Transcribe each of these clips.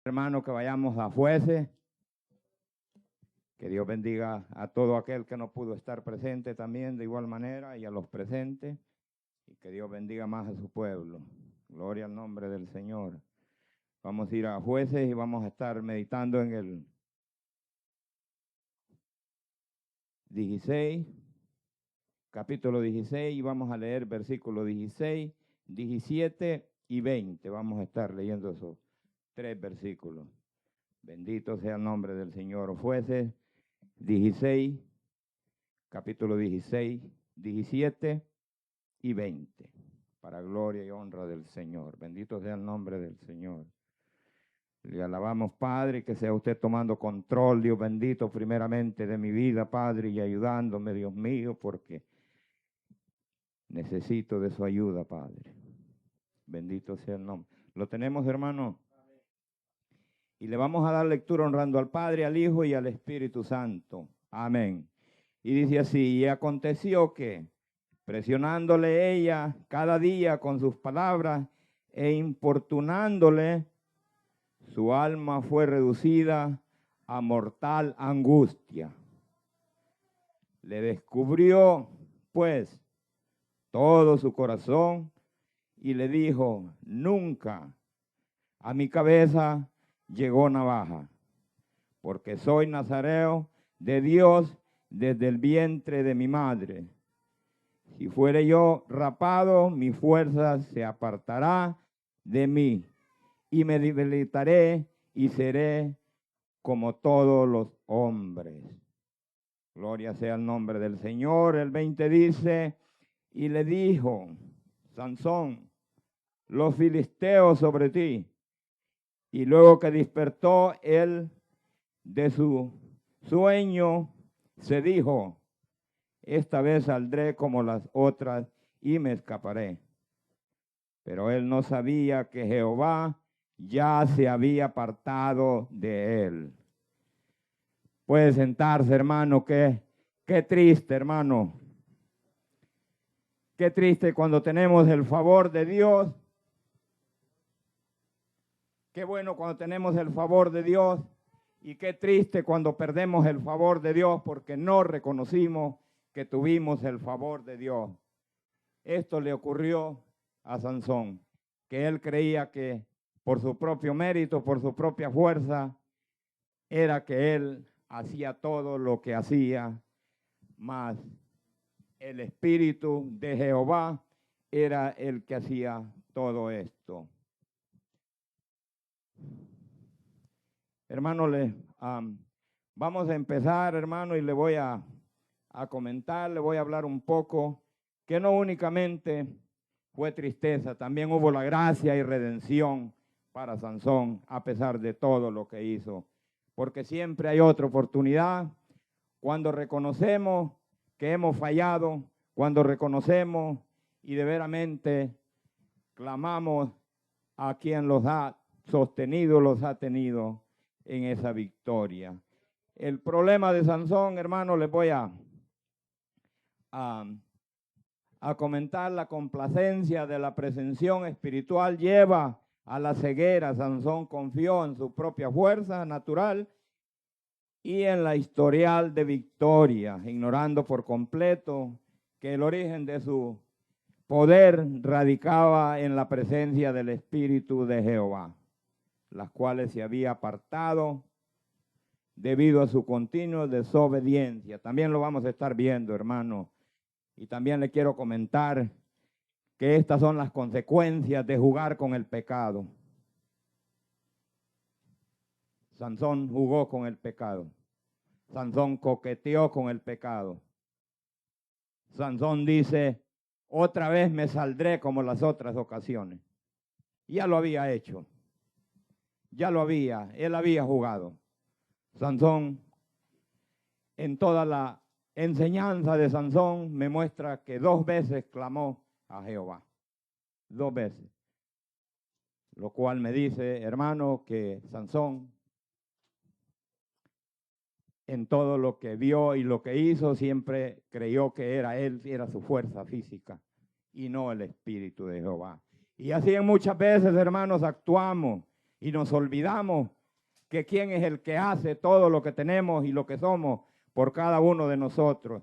Hermano, que vayamos a Jueces. Que Dios bendiga a todo aquel que no pudo estar presente también de igual manera y a los presentes. Y que Dios bendiga más a su pueblo. Gloria al nombre del Señor. Vamos a ir a Jueces y vamos a estar meditando en el 16, capítulo 16, y vamos a leer versículos 16, 17 y 20. Vamos a estar leyendo esos 3 versículos. Bendito sea el nombre del Señor. Jueces 16, capítulo 16, 17 y 20. Para gloria y honra del Señor. Bendito sea el nombre del Señor. Le alabamos, Padre, que sea usted tomando control, Dios bendito, primeramente de mi vida, Padre, y ayudándome, Dios mío, porque necesito de su ayuda, Padre. Bendito sea el nombre. ¿Lo tenemos, hermano? Y le vamos a dar lectura honrando al Padre, al Hijo y al Espíritu Santo. Amén. Y dice así: y aconteció que, presionándole ella cada día con sus palabras e importunándole, su alma fue reducida a mortal angustia. Le descubrió, pues, todo su corazón y le dijo: nunca a mi cabeza llegó navaja, porque soy nazareo de Dios desde el vientre de mi madre. Si fuere yo rapado, mi fuerza se apartará de mí, y me debilitaré y seré como todos los hombres. Gloria sea el nombre del Señor. El 20 dice: y le dijo Sansón, los filisteos sobre ti. Y luego que despertó él de su sueño, se dijo: esta vez saldré como las otras y me escaparé. Pero él no sabía que Jehová ya se había apartado de él. Puede sentarse, hermano. Qué triste, hermano. Qué triste cuando tenemos el favor de Dios. Qué bueno cuando tenemos el favor de Dios. Y qué triste cuando perdemos el favor de Dios porque no reconocimos que tuvimos el favor de Dios. Esto le ocurrió a Sansón, que él creía que por su propio mérito, por su propia fuerza, era que él hacía todo lo que hacía, mas el Espíritu de Jehová era el que hacía todo esto. Hermano, vamos a empezar, hermano, y le voy a comentar, le voy a hablar un poco, que no únicamente fue tristeza, también hubo la gracia y redención para Sansón, a pesar de todo lo que hizo. Porque siempre hay otra oportunidad cuando reconocemos que hemos fallado, cuando reconocemos y de veramente clamamos a quien los ha sostenido, los ha tenido en esa victoria. El problema de Sansón, hermano, les voy a comentar. La complacencia de la presunción espiritual lleva a la ceguera. Sansón confió en su propia fuerza natural y en la historial de victoria, ignorando por completo que el origen de su poder radicaba en la presencia del Espíritu de Jehová, las cuales se había apartado debido a su continua desobediencia. También lo vamos a estar viendo, hermano. Y también le quiero comentar que estas son las consecuencias de jugar con el pecado. Sansón jugó con el pecado. Sansón coqueteó con el pecado. Sansón dice: otra vez me saldré como las otras ocasiones. Ya lo había hecho. Él había jugado. Sansón, en toda la enseñanza de Sansón, me muestra que 2 veces clamó a Jehová. 2 veces. Lo cual me dice, hermano, que Sansón, en todo lo que vio y lo que hizo, siempre creyó que era él, era su fuerza física y no el Espíritu de Jehová. Y así en muchas veces, hermanos, actuamos y nos olvidamos que quién es el que hace todo lo que tenemos y lo que somos por cada uno de nosotros.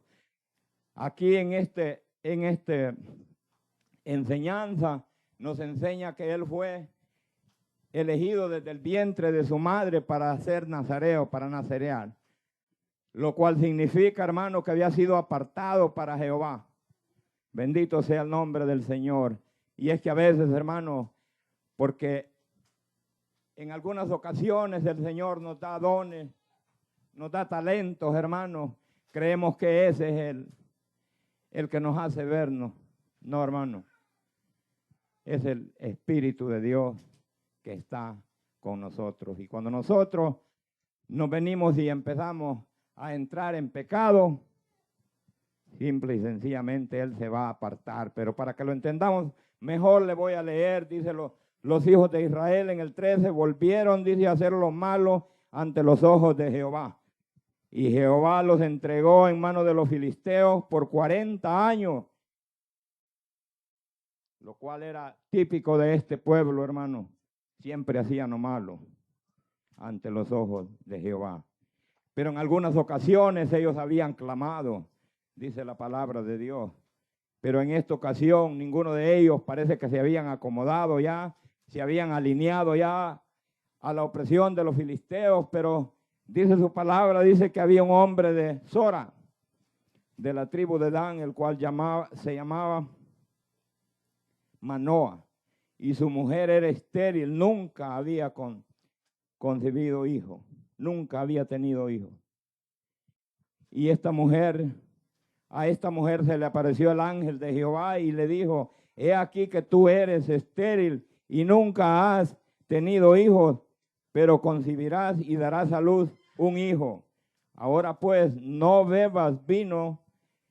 Aquí en esta enseñanza nos enseña que él fue elegido desde el vientre de su madre para ser nazareo, para nazarear. Lo cual significa, hermano, que había sido apartado para Jehová. Bendito sea el nombre del Señor. Y es que a veces, hermano, porque en algunas ocasiones el Señor nos da dones, nos da talentos, hermano, creemos que ese es el que nos hace vernos. No, hermano, es el Espíritu de Dios que está con nosotros. Y cuando nosotros nos venimos y empezamos a entrar en pecado, simple y sencillamente Él se va a apartar. Pero para que lo entendamos mejor, le voy a leer, dice los hijos de Israel en el 13, volvieron, dice, a hacer lo malo ante los ojos de Jehová. Y Jehová los entregó en manos de los filisteos por 40 años, lo cual era típico de este pueblo, hermano. Siempre hacían lo malo ante los ojos de Jehová. Pero en algunas ocasiones ellos habían clamado, dice la palabra de Dios. Pero en esta ocasión ninguno de ellos parece que se habían acomodado ya, se habían alineado ya a la opresión de los filisteos. Pero dice su palabra, dice que había un hombre de Sora, de la tribu de Dan, el cual se llamaba Manoa. Y su mujer era estéril, nunca había concebido hijo, nunca había tenido hijo. Y a esta mujer se le apareció el ángel de Jehová y le dijo, he aquí que tú eres estéril y nunca has tenido hijos, pero concebirás y darás a luz un hijo. Ahora pues, no bebas vino,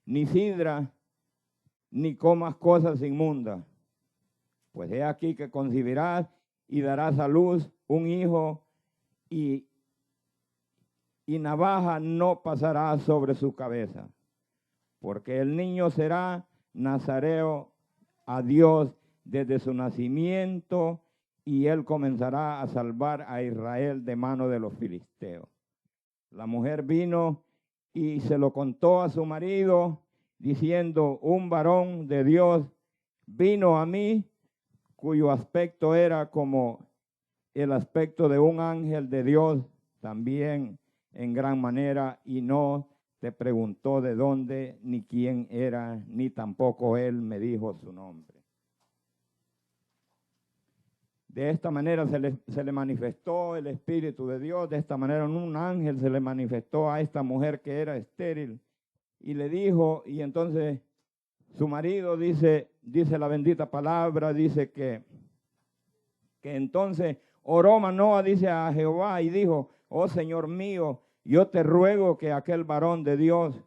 ni sidra, ni comas cosas inmundas. Pues he aquí que concebirás y darás a luz un hijo, y navaja no pasará sobre su cabeza, porque el niño será nazareo a Dios desde su nacimiento, y él comenzará a salvar a Israel de mano de los filisteos. La mujer vino y se lo contó a su marido, diciendo, un varón de Dios vino a mí, cuyo aspecto era como el aspecto de un ángel de Dios, también en gran manera, y no te preguntó de dónde, ni quién era, ni tampoco él me dijo su nombre. De esta manera se le manifestó el Espíritu de Dios, de esta manera un ángel se le manifestó a esta mujer que era estéril, y le dijo, y entonces su marido dice la bendita palabra, dice que entonces oró Manoa, dice, a Jehová y dijo, oh Señor mío, yo te ruego que aquel varón de Dios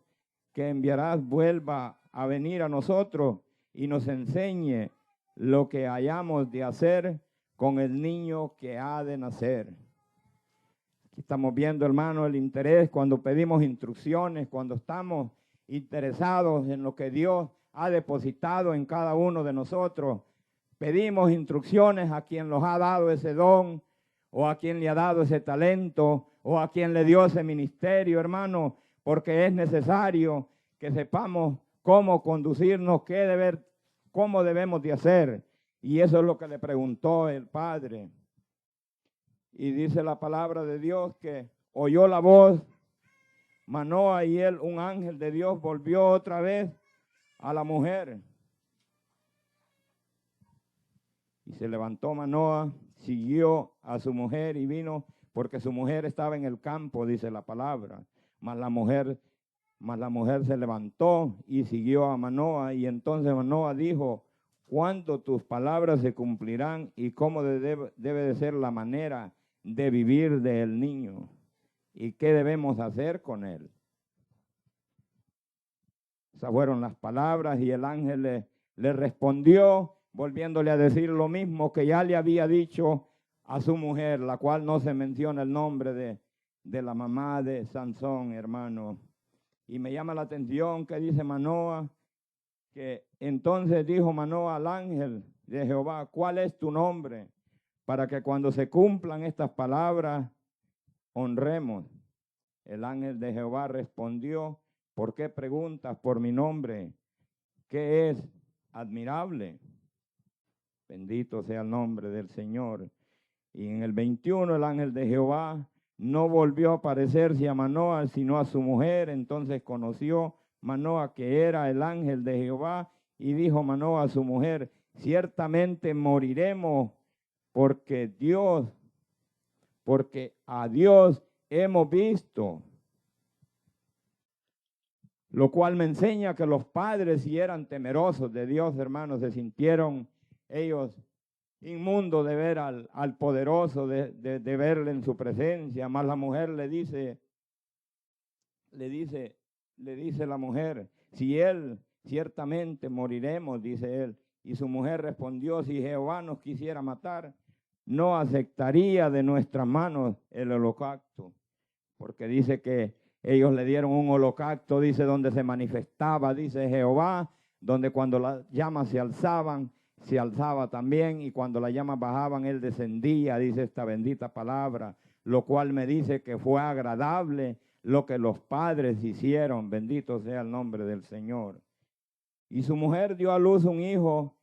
que enviarás vuelva a venir a nosotros y nos enseñe lo que hayamos de hacer con el niño que ha de nacer. Aquí estamos viendo, hermano, el interés cuando pedimos instrucciones, cuando estamos interesados en lo que Dios ha depositado en cada uno de nosotros. Pedimos instrucciones a quien nos ha dado ese don, o a quien le ha dado ese talento, o a quien le dio ese ministerio, hermano, porque es necesario que sepamos cómo conducirnos, cómo debemos de hacer. Y eso es lo que le preguntó el padre. Y dice la palabra de Dios que oyó la voz Manoa, y él, un ángel de Dios, volvió otra vez a la mujer. Y se levantó Manoa, siguió a su mujer y vino, porque su mujer estaba en el campo, dice la palabra. Mas la mujer se levantó y siguió a Manoa. Y entonces Manoa dijo, ¿cuándo tus palabras se cumplirán y cómo debe de ser la manera de vivir del niño? ¿Y qué debemos hacer con él? Esas fueron las palabras, y el ángel le respondió, volviéndole a decir lo mismo que ya le había dicho a su mujer, la cual no se menciona el nombre de la mamá de Sansón, hermano. Y me llama la atención que dice Manoa, que entonces dijo Manoa al ángel de Jehová, ¿cuál es tu nombre? Para que cuando se cumplan estas palabras honremos. El ángel de Jehová respondió, ¿por qué preguntas por mi nombre? ¿Qué es admirable? Bendito sea el nombre del Señor. Y en el 21 el ángel de Jehová no volvió a parecerse a Manoa, sino a su mujer. Entonces conoció Manoa que era el ángel de Jehová, y dijo Manoa a su mujer, ciertamente moriremos, porque a Dios hemos visto. Lo cual me enseña que los padres, si eran temerosos de Dios, hermanos, se sintieron ellos inmundos de ver al poderoso, de verle en su presencia. Más la mujer le dice la mujer, si él ciertamente moriremos, dice él. Y su mujer respondió, si Jehová nos quisiera matar, no aceptaría de nuestras manos el holocausto, porque dice que ellos le dieron un holocausto, dice, donde se manifestaba, dice Jehová, donde cuando las llamas se alzaban, se alzaba también, y cuando las llamas bajaban, él descendía, dice esta bendita palabra, lo cual me dice que fue agradable lo que los padres hicieron, bendito sea el nombre del Señor. Y su mujer dio a luz un hijo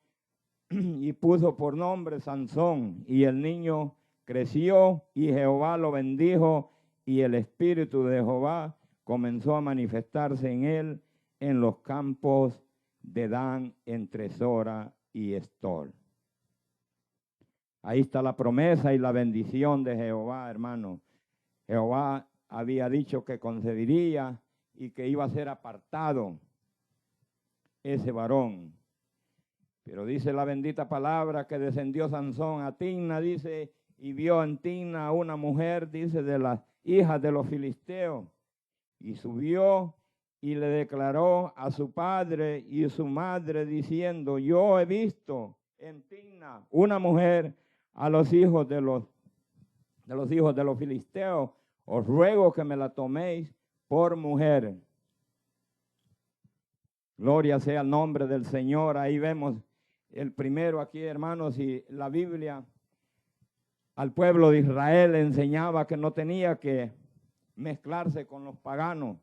y puso por nombre Sansón, y el niño creció y Jehová lo bendijo, y el espíritu de Jehová comenzó a manifestarse en él en los campos de Dan, entre Sora y Estol. Ahí está la promesa y la bendición de Jehová, hermano. Jehová había dicho que concedería y que iba a ser apartado ese varón. Pero dice la bendita palabra que descendió Sansón a Timna, dice, y vio en Timna a una mujer, dice, de las hijas de los filisteos, y subió y le declaró a su padre y su madre, diciendo, yo he visto en Timna una mujer a los hijos de los filisteos, os ruego que me la toméis por mujer. Gloria sea el nombre del Señor. Ahí vemos el primero aquí, hermanos, y la Biblia al pueblo de Israel enseñaba que no tenía que mezclarse con los paganos,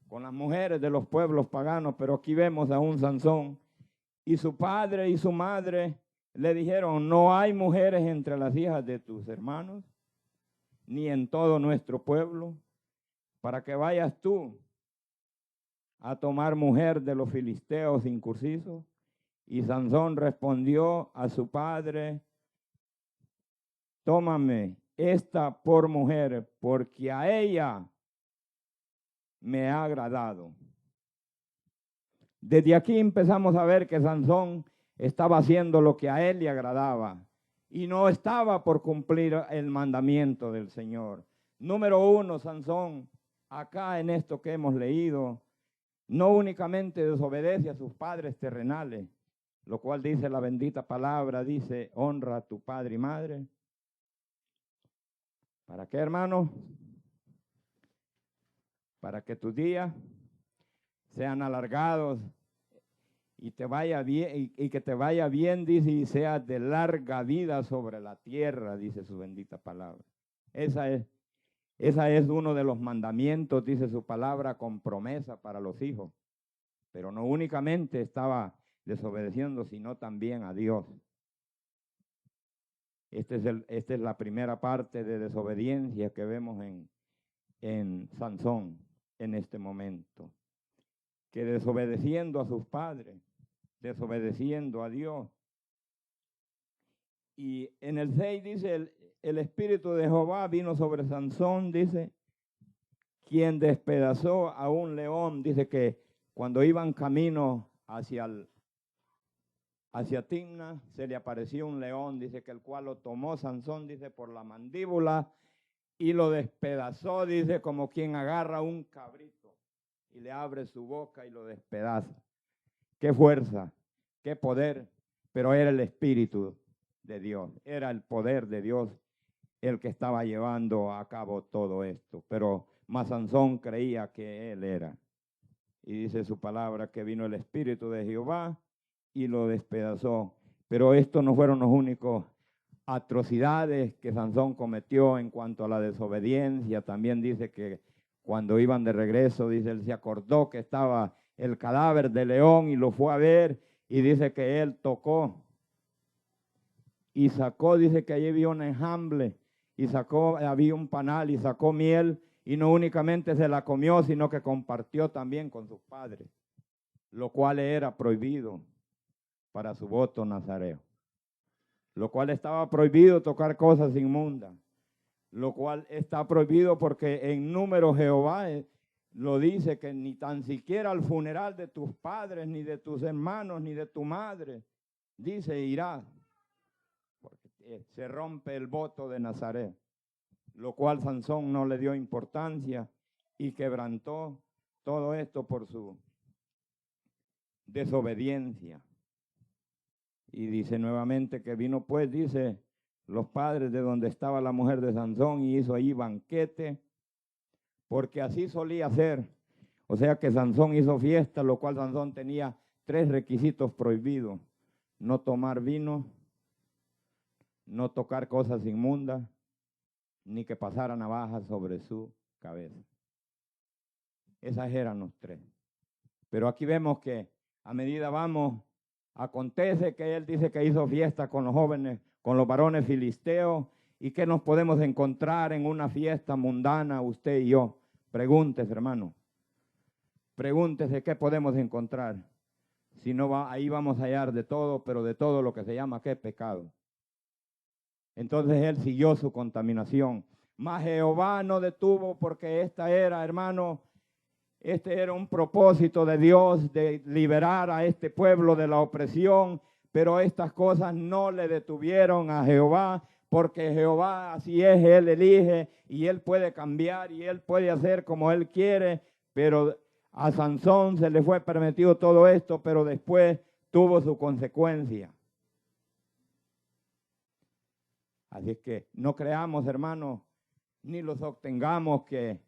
con las mujeres de los pueblos paganos, pero aquí vemos a un Sansón y su padre y su madre le dijeron, no hay mujeres entre las hijas de tus hermanos, ni en todo nuestro pueblo, para que vayas tú a tomar mujer de los filisteos incircuncisos. Y Sansón respondió a su padre, tómame esta por mujer, porque a ella me ha agradado. Desde aquí empezamos a ver que Sansón estaba haciendo lo que a él le agradaba y no estaba por cumplir el mandamiento del Señor. Número uno, Sansón, acá en esto que hemos leído, no únicamente desobedece a sus padres terrenales, lo cual dice la bendita palabra, dice, honra a tu padre y madre. ¿Para qué, hermano? Para que tus días sean alargados y te vaya bien, y que te vaya bien, dice, y seas de larga vida sobre la tierra, dice su bendita palabra. Esa es uno de los mandamientos, dice su palabra, con promesa para los hijos. Pero no únicamente estaba desobedeciendo, sino también a Dios. Esta es la primera parte de desobediencia que vemos en Sansón en este momento. Que desobedeciendo a sus padres, desobedeciendo a Dios. Y en el 6 dice, el espíritu de Jehová vino sobre Sansón, dice, quien despedazó a un león. Dice que cuando iban camino hacia Timna, se le apareció un león, dice que el cual lo tomó Sansón, dice, por la mandíbula y lo despedazó, dice, como quien agarra un cabrito y le abre su boca y lo despedaza. Qué fuerza, qué poder, pero era el Espíritu de Dios, era el poder de Dios el que estaba llevando a cabo todo esto. Pero más Sansón creía que él era. Y dice su palabra que vino el Espíritu de Jehová y lo despedazó. Pero estos no fueron los únicos atrocidades que Sansón cometió en cuanto a la desobediencia. También dice que cuando iban de regreso, dice, él se acordó que estaba el cadáver de león y lo fue a ver, y dice que él tocó y sacó, dice que allí había un enjambre, y sacó, había un panal y sacó miel, y no únicamente se la comió, sino que compartió también con sus padres, lo cual era prohibido para su voto nazareo, lo cual estaba prohibido tocar cosas inmundas, lo cual está prohibido porque en Números Jehová lo dice, que ni tan siquiera al funeral de tus padres, ni de tus hermanos, ni de tu madre, dice, irás, porque se rompe el voto de Nazaret, lo cual Sansón no le dio importancia y quebrantó todo esto por su desobediencia. Y dice nuevamente que vino pues, dice, los padres de donde estaba la mujer de Sansón y hizo ahí banquete, porque así solía hacer. O sea que Sansón hizo fiesta, lo cual Sansón tenía 3 requisitos prohibidos: no tomar vino, no tocar cosas inmundas, ni que pasara navaja sobre su cabeza. Esas eran los 3. Pero aquí vemos que a medida vamos, acontece que él dice que hizo fiesta con los jóvenes, con los varones filisteos, y que nos podemos encontrar en una fiesta mundana, usted y yo. Pregúntese, hermano. Pregúntese qué podemos encontrar. Si no va, ahí vamos a hallar de todo, pero de todo lo que se llama ¿qué? Pecado. Entonces él siguió su contaminación. Mas Jehová no detuvo, porque esta era, hermano, este era un propósito de Dios de liberar a este pueblo de la opresión, pero estas cosas no le detuvieron a Jehová, porque Jehová así es, Él elige y Él puede cambiar y Él puede hacer como Él quiere, pero a Sansón se le fue permitido todo esto, pero después tuvo su consecuencia. Así es que no creamos, hermanos, ni los obtengamos que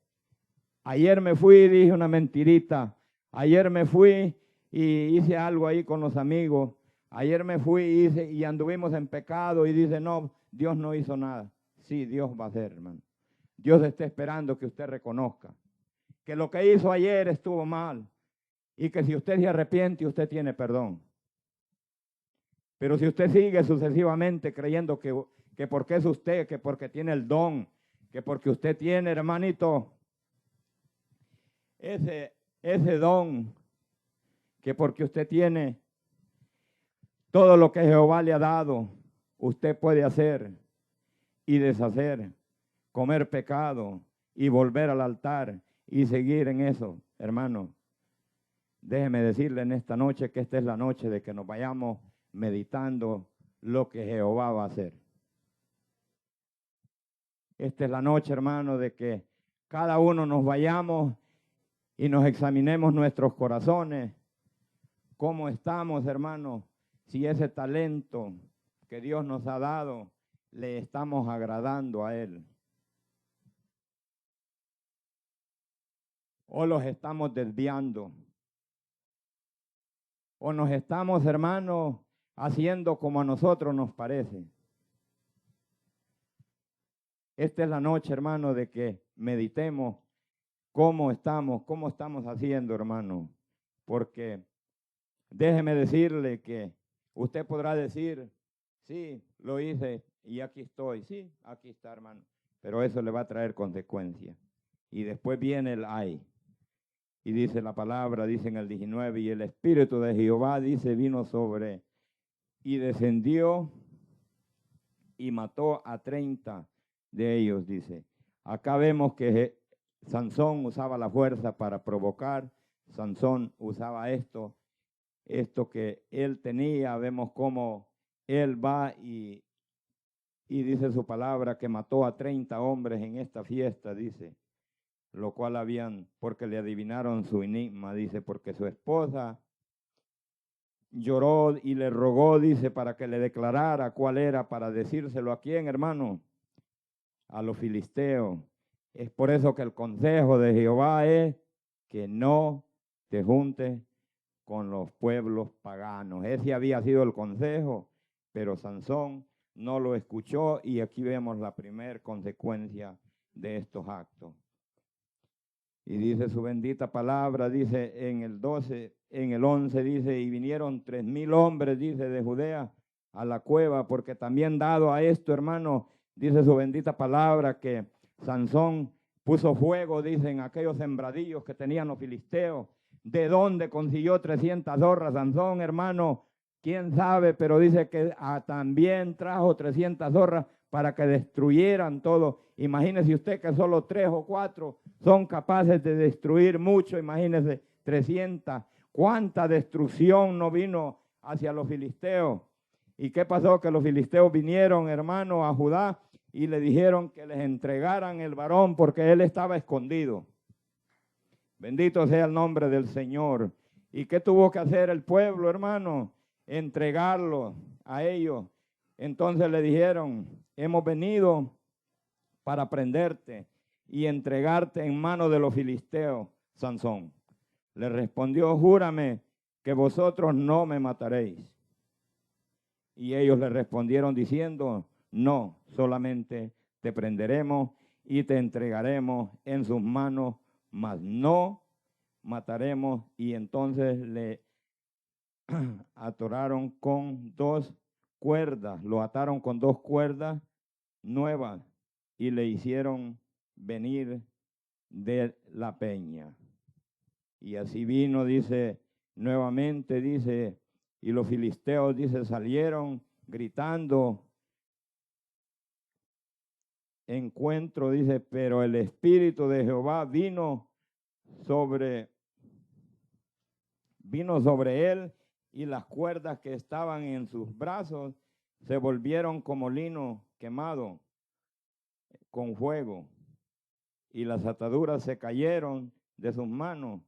ayer me fui y dije una mentirita, ayer me fui y hice algo ahí con los amigos, ayer me fui y anduvimos en pecado y dice, no, Dios no hizo nada. Sí, Dios va a hacer, hermano. Dios está esperando que usted reconozca que lo que hizo ayer estuvo mal y que si usted se arrepiente, usted tiene perdón. Pero si usted sigue sucesivamente creyendo que porque es usted, que porque tiene el don, que porque usted tiene, hermanito, ese don, que porque usted tiene todo lo que Jehová le ha dado, usted puede hacer y deshacer, comer pecado y volver al altar y seguir en eso, hermano. Déjeme decirle en esta noche que esta es la noche de que nos vayamos meditando lo que Jehová va a hacer. Esta es la noche, hermano, de que cada uno nos vayamos y nos examinemos nuestros corazones. ¿Cómo estamos, hermano? Si ese talento que Dios nos ha dado, le estamos agradando a Él. O los estamos desviando. O nos estamos, hermanos, haciendo como a nosotros nos parece. Esta es la noche, hermano, de que meditemos cómo estamos haciendo, hermano. Porque déjeme decirle que usted podrá decir, sí, lo hice y aquí estoy. Sí, aquí está, hermano. Pero eso le va a traer consecuencias. Y después viene el ay. Y dice la palabra, dice en el 19, y el Espíritu de Jehová, dice, vino sobre, y descendió y mató a 30 de ellos, dice. Acá vemos que Sansón usaba la fuerza para provocar, Sansón usaba esto que él tenía, vemos cómo él va y dice su palabra que mató a 30 hombres en esta fiesta, dice, lo cual porque le adivinaron su enigma, dice, porque su esposa lloró y le rogó, dice, para que le declarara cuál era, para decírselo a quién, hermano, a los filisteos. Es por eso que el consejo de Jehová es que no te juntes con los pueblos paganos. Ese había sido el consejo, pero Sansón no lo escuchó, y aquí vemos la primera consecuencia de estos actos. Y dice su bendita palabra, dice en el 12, en el 11, dice, y vinieron 3,000 hombres, dice, de Judea a la cueva, porque también dado a esto, hermano, dice su bendita palabra, que Sansón puso fuego, dicen, aquellos sembradillos que tenían los filisteos. ¿De dónde consiguió 300 zorras Sansón, hermano? ¿Quién sabe? Pero dice que también trajo 300 zorras para que destruyeran todo. Imagínese usted que solo 3 o 4 son capaces de destruir mucho. Imagínese 300. ¿Cuánta destrucción no vino hacia los filisteos? ¿Y qué pasó? Que los filisteos vinieron, hermano, a Judá y le dijeron que les entregaran el varón porque él estaba escondido. Bendito sea el nombre del Señor. ¿Y qué tuvo que hacer el pueblo, hermano? Entregarlo a ellos. Entonces le dijeron, hemos venido para prenderte y entregarte en manos de los filisteos, Sansón. Le respondió, júrame que vosotros no me mataréis. Y ellos le respondieron diciendo, no, solamente te prenderemos y te entregaremos en sus manos, mas no mataremos. Y entonces le atoraron con 2 cuerdas, lo ataron con 2 cuerdas nuevas y le hicieron venir de la peña. Y así vino, dice, nuevamente, dice, y los filisteos, dice, salieron gritando encuentro, dice, pero el Espíritu de Jehová vino sobre él, y las cuerdas que estaban en sus brazos se volvieron como lino quemado con fuego, y las ataduras se cayeron de sus manos,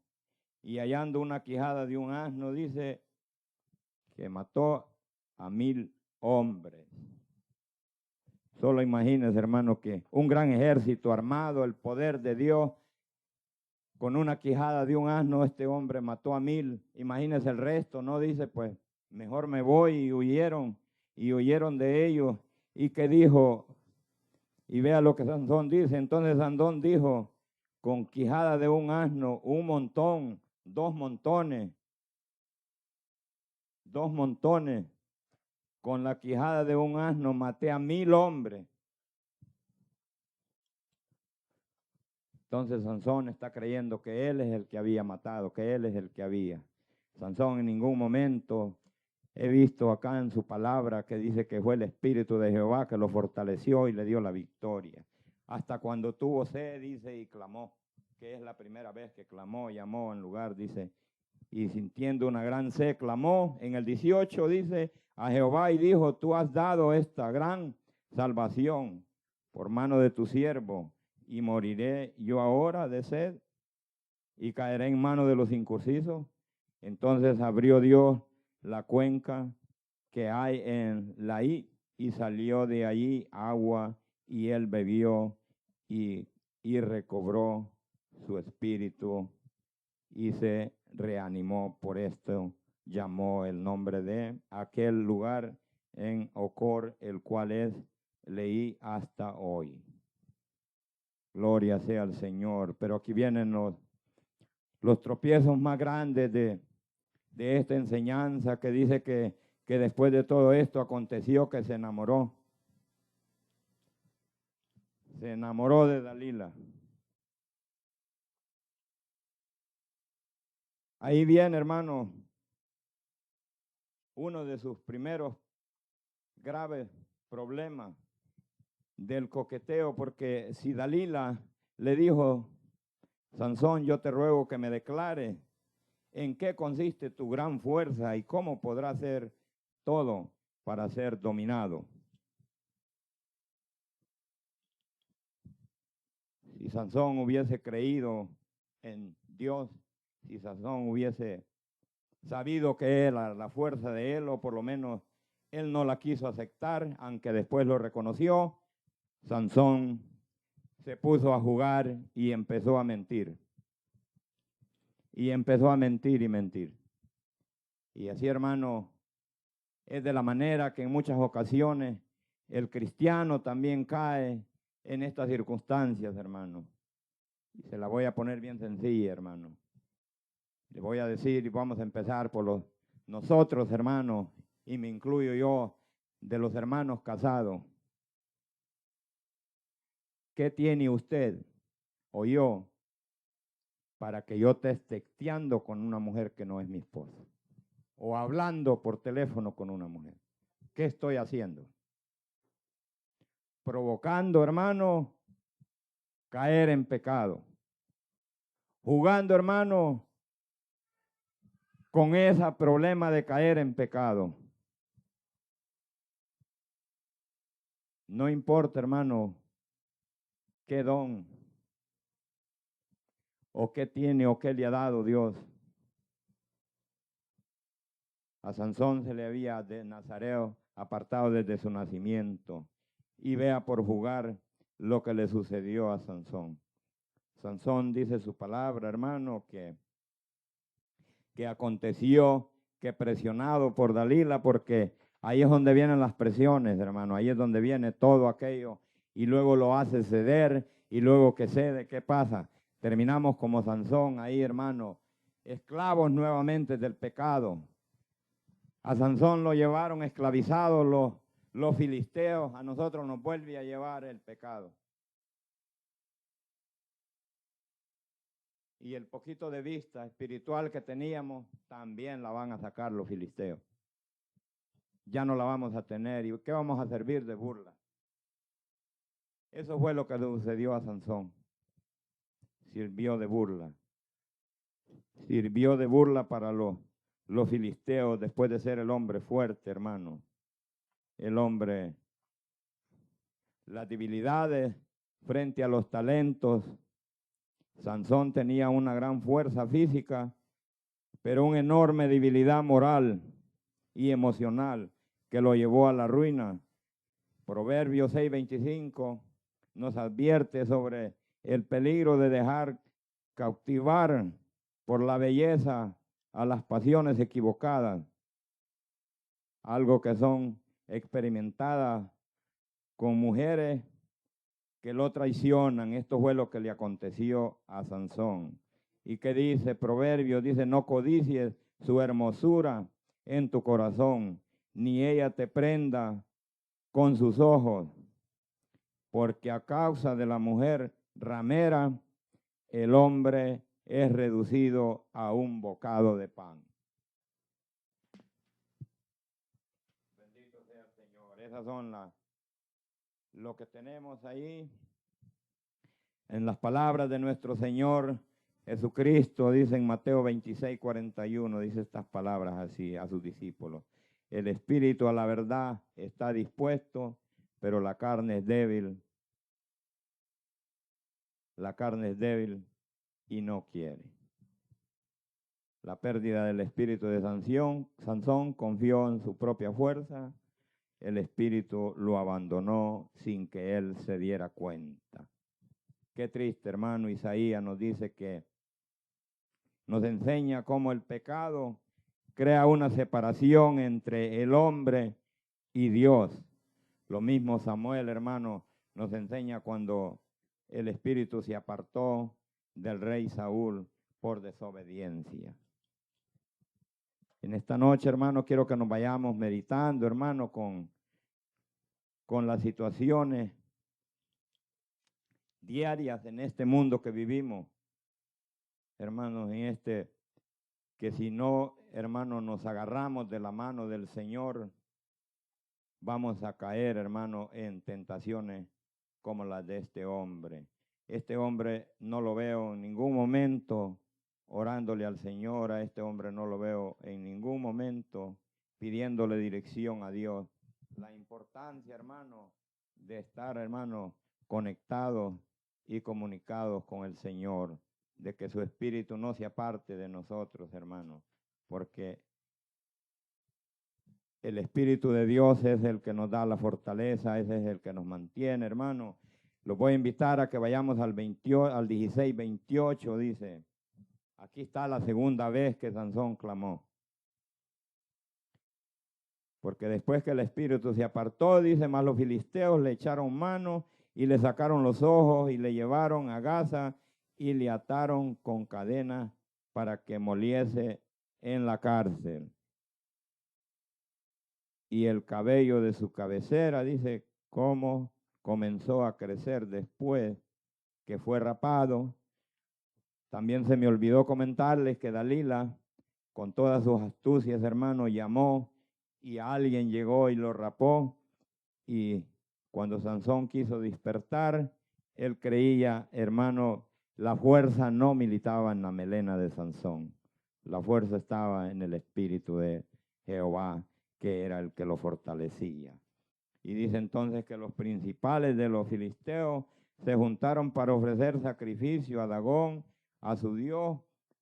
y hallando una quijada de un asno, dice, que mató a 1,000 hombres. Solo imagínense, hermano, que un gran ejército armado, el poder de Dios, con una quijada de un asno, este hombre mató a 1,000. Imagínense el resto, ¿no? Dice, pues, mejor me voy, y huyeron de ellos. ¿Y qué dijo? Y vea lo que Sansón dice. Entonces Sansón dijo, con quijada de un asno, un montón, 2 montones, 2 montones, con la quijada de un asno maté a 1,000 hombres. Entonces Sansón está creyendo que él es el que había matado, que él es el que había. Sansón en ningún momento he visto acá en su palabra que dice que fue el Espíritu de Jehová que lo fortaleció y le dio la victoria. Hasta cuando tuvo sed, dice, y clamó, que es la primera vez que clamó, llamó en lugar, dice, y sintiendo una gran sed, clamó. En el 18 dice, a Jehová y dijo, tú has dado esta gran salvación por mano de tu siervo, y moriré yo ahora de sed y caeré en manos de los incircuncisos. Entonces abrió Dios la cuenca que hay en Laí y salió de allí agua, y él bebió y recobró su espíritu y se reanimó. Por esto llamó el nombre de aquel lugar en Ocor, el cual es Leí hasta hoy. Gloria sea al Señor. Pero aquí vienen los tropiezos más grandes de esta enseñanza, que dice que después de todo esto aconteció que se enamoró. Se enamoró de Dalila. Ahí viene, hermano, uno de sus primeros graves problemas del coqueteo, porque si Dalila le dijo, Sansón, yo te ruego que me declare en qué consiste tu gran fuerza y cómo podrás hacer todo para ser dominado. Si Sansón hubiese creído en Dios, si Sansón hubiese sabido que era la fuerza de él, o por lo menos él no la quiso aceptar, aunque después lo reconoció, Sansón se puso a jugar y empezó a mentir. Y empezó a mentir y mentir. Y así, hermano, es de la manera que en muchas ocasiones El cristiano también cae en estas circunstancias, hermano. Y se la voy a poner bien sencilla, hermano. Le voy a decir y vamos a empezar por nosotros, hermanos, y me incluyo yo, de los hermanos casados. ¿Qué tiene usted o yo para que yo esté texteando con una mujer que no es mi esposa? O hablando por teléfono con una mujer. ¿Qué estoy haciendo? Provocando, hermano, caer en pecado. Jugando, hermano, con ese problema de caer en pecado. No importa, hermano, qué don o qué tiene o qué le ha dado Dios. A Sansón se le había de Nazareo apartado desde su nacimiento. Y vea por jugar lo que le sucedió a Sansón. Sansón dice su palabra, hermano, que aconteció que presionado por Dalila, porque ahí es donde vienen las presiones, hermano, ahí es donde viene todo aquello, y luego lo hace ceder, y luego que cede, ¿qué pasa? Terminamos como Sansón ahí, hermano, esclavos nuevamente del pecado. A Sansón lo llevaron esclavizado los filisteos, a nosotros nos vuelve a llevar el pecado. Y el poquito de vista espiritual que teníamos, también la van a sacar los filisteos. Ya no la vamos a tener. ¿Y qué vamos a servir de burla? Eso fue lo que le sucedió a Sansón. Sirvió de burla. Sirvió de burla para los filisteos después de ser el hombre fuerte, hermano. El hombre, las debilidades frente a los talentos. Sansón tenía una gran fuerza física, pero una enorme debilidad moral y emocional que lo llevó a la ruina. Proverbios 6:25 nos advierte sobre el peligro de dejar cautivar por la belleza a las pasiones equivocadas, algo que son experimentadas con mujeres que lo traicionan. Esto fue lo que le aconteció a Sansón. ¿Y qué dice Proverbios? Dice, no codicies su hermosura en tu corazón, ni ella te prenda con sus ojos, porque a causa de la mujer ramera, el hombre es reducido a un bocado de pan. Bendito sea el Señor. Esas son lo que tenemos ahí en las palabras de nuestro Señor Jesucristo. Dice en Mateo 26:41, dice estas palabras así a sus discípulos. El espíritu a la verdad está dispuesto, pero la carne es débil. La carne es débil y no quiere. La pérdida del espíritu de Sansón confió en su propia fuerza. El espíritu lo abandonó sin que él se diera cuenta. Qué triste, hermano. Isaías nos dice que nos enseña cómo el pecado crea una separación entre el hombre y Dios. Lo mismo Samuel, hermano, nos enseña cuando el espíritu se apartó del rey Saúl por desobediencia. En esta noche, hermano, quiero que nos vayamos meditando, hermano, con las situaciones diarias en este mundo que vivimos. Hermanos, que si no, hermano, nos agarramos de la mano del Señor, vamos a caer, hermano, en tentaciones como las de este hombre. Este hombre no lo veo en ningún momento orándole al Señor, a este hombre no lo veo en ningún momento pidiéndole dirección a Dios. La importancia, hermano, de estar, hermano, conectados y comunicados con el Señor, de que su espíritu no se aparte de nosotros, hermano, porque el Espíritu de Dios es el que nos da la fortaleza, ese es el que nos mantiene, hermano. Los voy a invitar a que vayamos al 16:28, dice. Aquí está la segunda vez que Sansón clamó. Porque después que el espíritu se apartó, dice, más los filisteos le echaron mano y le sacaron los ojos y le llevaron a Gaza y le ataron con cadenas para que moliese en la cárcel. Y el cabello de su cabecera, dice, cómo comenzó a crecer después que fue rapado. También se me olvidó comentarles que Dalila, con todas sus astucias, hermano, llamó y alguien llegó y lo rapó. Y cuando Sansón quiso despertar, él creía, hermano, la fuerza no militaba en la melena de Sansón. La fuerza estaba en el espíritu de Jehová, que era el que lo fortalecía. Y dice entonces que los principales de los filisteos se juntaron para ofrecer sacrificio a Dagón, a su Dios,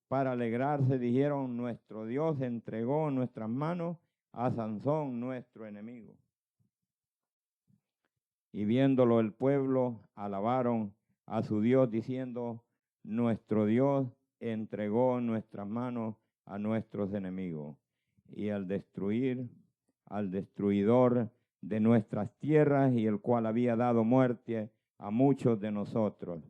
para alegrarse. Dijeron, nuestro Dios entregó en nuestras manos a Sansón, nuestro enemigo. Y viéndolo el pueblo, alabaron a su Dios, diciendo, nuestro Dios entregó en nuestras manos a nuestros enemigos. Y al destruir, al destruidor de nuestras tierras, y el cual había dado muerte a muchos de nosotros.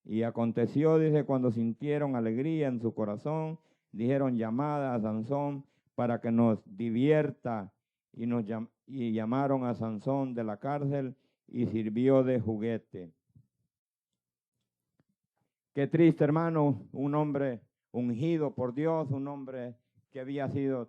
Y aconteció, dice, cuando sintieron alegría en su corazón, dijeron, llamada a Sansón para que nos divierta, y llamaron a Sansón de la cárcel y sirvió de juguete. Qué triste, hermano, un hombre ungido por Dios, un hombre que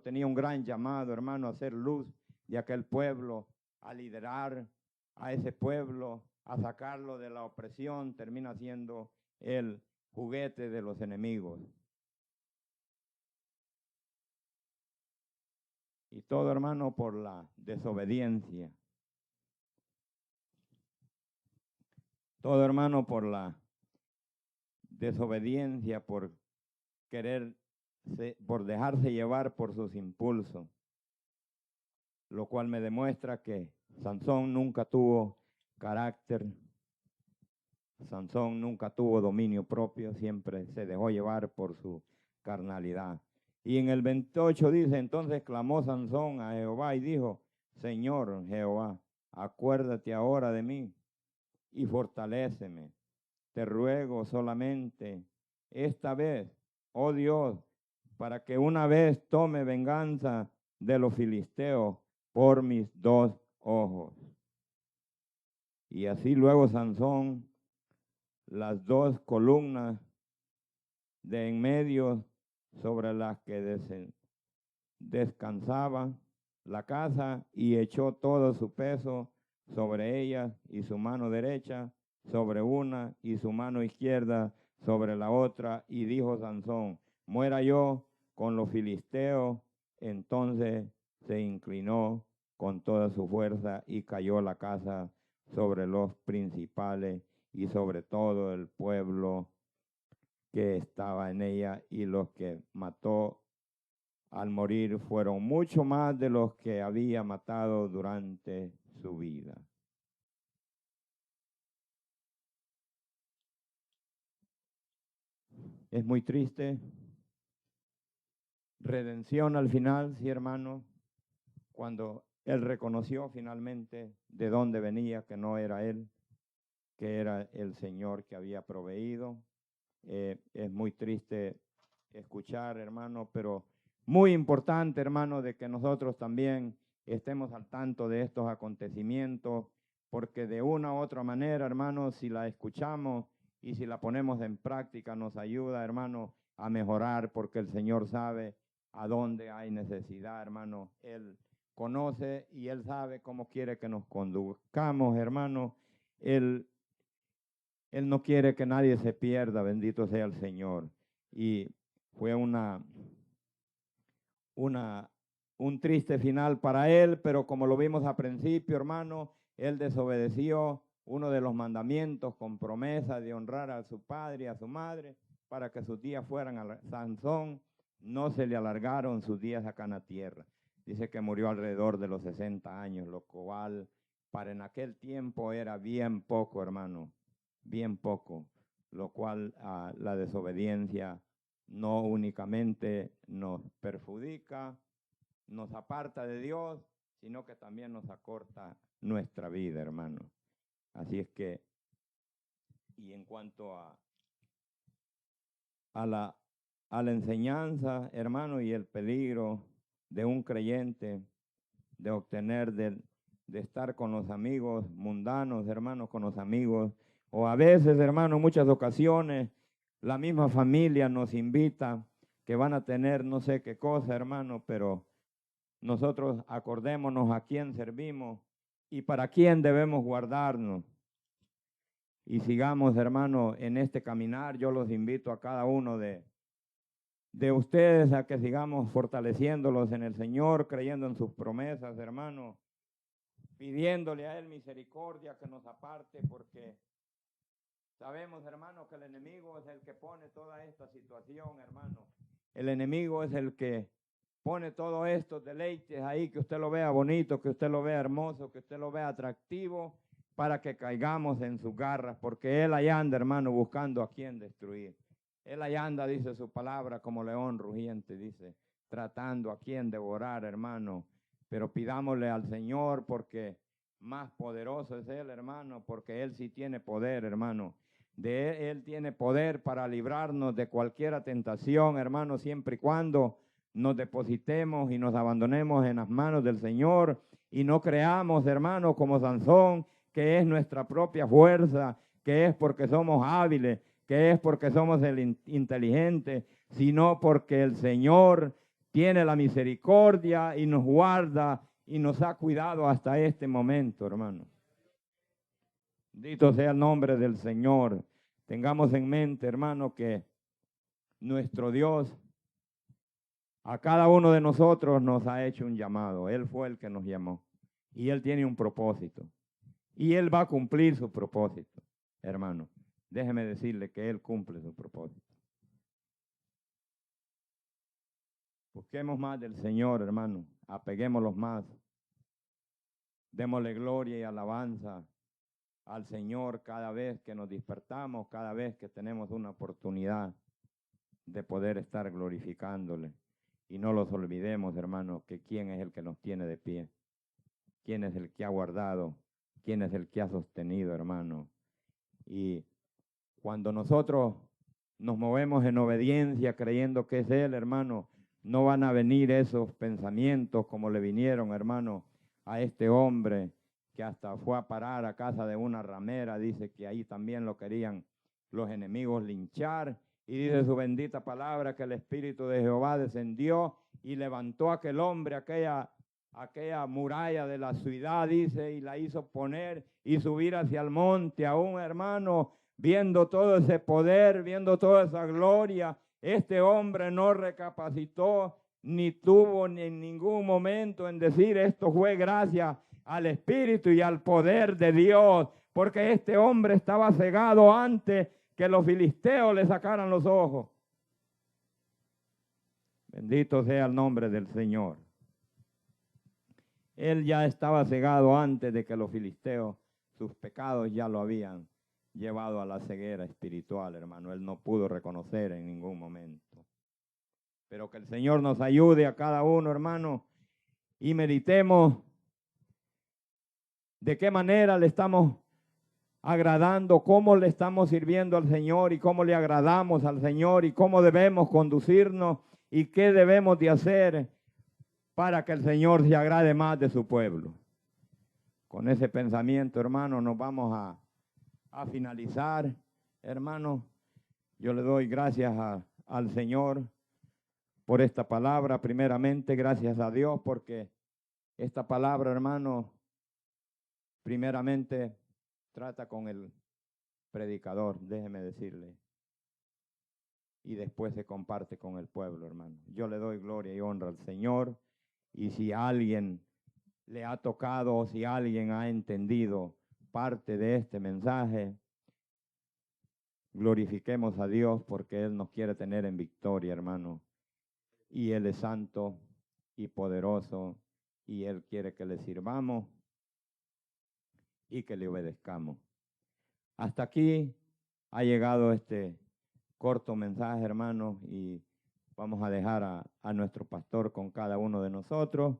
tenía un gran llamado, hermano, a hacer luz de aquel pueblo, a liderar a ese pueblo, a sacarlo de la opresión, termina siendo el juguete de los enemigos. Y todo, hermano, por la desobediencia. Todo, hermano, por la desobediencia, por dejarse llevar por sus impulsos. Lo cual me demuestra que Sansón nunca tuvo carácter. Sansón nunca tuvo dominio propio, siempre se dejó llevar por su carnalidad. Y en el 28 dice, entonces clamó Sansón a Jehová y dijo, Señor Jehová, acuérdate ahora de mí y fortaléceme. Te ruego solamente esta vez, oh Dios, para que una vez tome venganza de los filisteos por mis 2 ojos. Y así luego Sansón, las 2 columnas de en medio sobre las que descansaba la casa, y echó todo su peso sobre ellas, y su mano derecha sobre una, y su mano izquierda sobre la otra, y dijo Sansón, muera yo con los filisteos. Entonces se inclinó con toda su fuerza y cayó la casa sobre los principales y sobre todo el pueblo que estaba en ella, y los que mató al morir fueron mucho más de los que había matado durante su vida. Es muy triste. Redención al final, sí, hermano, cuando él reconoció finalmente de dónde venía, que no era él, que era el Señor que había proveído. Es muy triste escuchar, hermano, pero muy importante, hermano, de que nosotros también estemos al tanto de estos acontecimientos, porque de una u otra manera, hermano, si la escuchamos y si la ponemos en práctica, nos ayuda, hermano, a mejorar, porque el Señor sabe a dónde hay necesidad, hermano. Él conoce y Él sabe cómo quiere que nos conduzcamos, hermano. Él no quiere que nadie se pierda, bendito sea el Señor. Y fue un triste final para él, pero como lo vimos al principio, hermano, él desobedeció uno de los mandamientos con promesa de honrar a su padre y a su madre para que sus días fueran a Sansón. No se le alargaron sus días acá en la tierra. Dice que murió alrededor de los 60 años, lo cual para en aquel tiempo era bien poco, hermano, bien poco, lo cual la desobediencia no únicamente nos perjudica, nos aparta de Dios, sino que también nos acorta nuestra vida, hermano. Así es que, y en cuanto a la enseñanza, hermano, y el peligro de un creyente de obtener, de estar con los amigos mundanos, hermano, con los amigos, o a veces, hermano, en muchas ocasiones, la misma familia nos invita que van a tener no sé qué cosa, hermano, pero nosotros acordémonos a quién servimos y para quién debemos guardarnos. Y sigamos, hermano, en este caminar. Yo los invito a cada uno de ustedes a que sigamos fortaleciéndolos en el Señor, creyendo en sus promesas, hermano, pidiéndole a Él misericordia que nos aparte, porque sabemos, hermano, que el enemigo es el que pone toda esta situación, hermano. El enemigo es el que pone todos estos deleites ahí, que usted lo vea bonito, que usted lo vea hermoso, que usted lo vea atractivo, para que caigamos en sus garras, porque Él allá anda, hermano, buscando a quien destruir. Él allá anda, dice su palabra, como león rugiente, dice, tratando a quien devorar, hermano. Pero pidámosle al Señor, porque más poderoso es Él, hermano, porque Él sí tiene poder, hermano. Él tiene poder para librarnos de cualquier tentación, hermano, siempre y cuando nos depositemos y nos abandonemos en las manos del Señor y no creamos, hermano, como Sansón, que es nuestra propia fuerza, que es porque somos hábiles, que es porque somos inteligentes, sino porque el Señor tiene la misericordia y nos guarda y nos ha cuidado hasta este momento, hermano. Bendito sea el nombre del Señor. Tengamos en mente, hermano, que nuestro Dios a cada uno de nosotros nos ha hecho un llamado. Él fue el que nos llamó y Él tiene un propósito. Y Él va a cumplir su propósito, hermano. Déjeme decirle que Él cumple su propósito. Busquemos más del Señor, hermano. Apeguémoslos más. Démosle gloria y alabanza al Señor cada vez que nos despertamos, cada vez que tenemos una oportunidad de poder estar glorificándole. Y no los olvidemos, hermano, que quién es el que nos tiene de pie. Quién es el que ha guardado. Quién es el que ha sostenido, hermano. Y cuando nosotros nos movemos en obediencia creyendo que es Él, hermano, no van a venir esos pensamientos como le vinieron, hermano, a este hombre que hasta fue a parar a casa de una ramera. Dice que ahí también lo querían los enemigos linchar. Y dice su bendita palabra que el Espíritu de Jehová descendió y levantó a aquel hombre, aquella muralla de la ciudad, dice, y la hizo poner y subir hacia el monte. Aún, hermano, viendo todo ese poder, viendo toda esa gloria, este hombre no recapacitó ni tuvo ni en ningún momento en decir esto fue gracias al Espíritu y al poder de Dios, porque este hombre estaba cegado antes que los filisteos le sacaran los ojos. Bendito sea el nombre del Señor. Él ya estaba cegado antes de que los filisteos, sus pecados ya lo habían llevado a la ceguera espiritual, hermano. Él no pudo reconocer en ningún momento. Pero que el Señor nos ayude a cada uno, hermano, y meditemos de qué manera le estamos agradando, cómo le estamos sirviendo al Señor y cómo le agradamos al Señor y cómo debemos conducirnos y qué debemos de hacer para que el Señor se agrade más de su pueblo. Con ese pensamiento, hermano, nos vamos a finalizar, hermano. Yo le doy gracias al Señor por esta palabra. Primeramente, gracias a Dios porque esta palabra, hermano, primeramente trata con el predicador, déjeme decirle, y después se comparte con el pueblo, hermano. Yo le doy gloria y honra al Señor, y si alguien le ha tocado o si alguien ha entendido parte de este mensaje, glorifiquemos a Dios porque Él nos quiere tener en victoria, hermano. Y Él es santo y poderoso y Él quiere que le sirvamos y que le obedezcamos. Hasta aquí ha llegado este corto mensaje, hermano, y Vamos a dejar a nuestro pastor con cada uno de nosotros.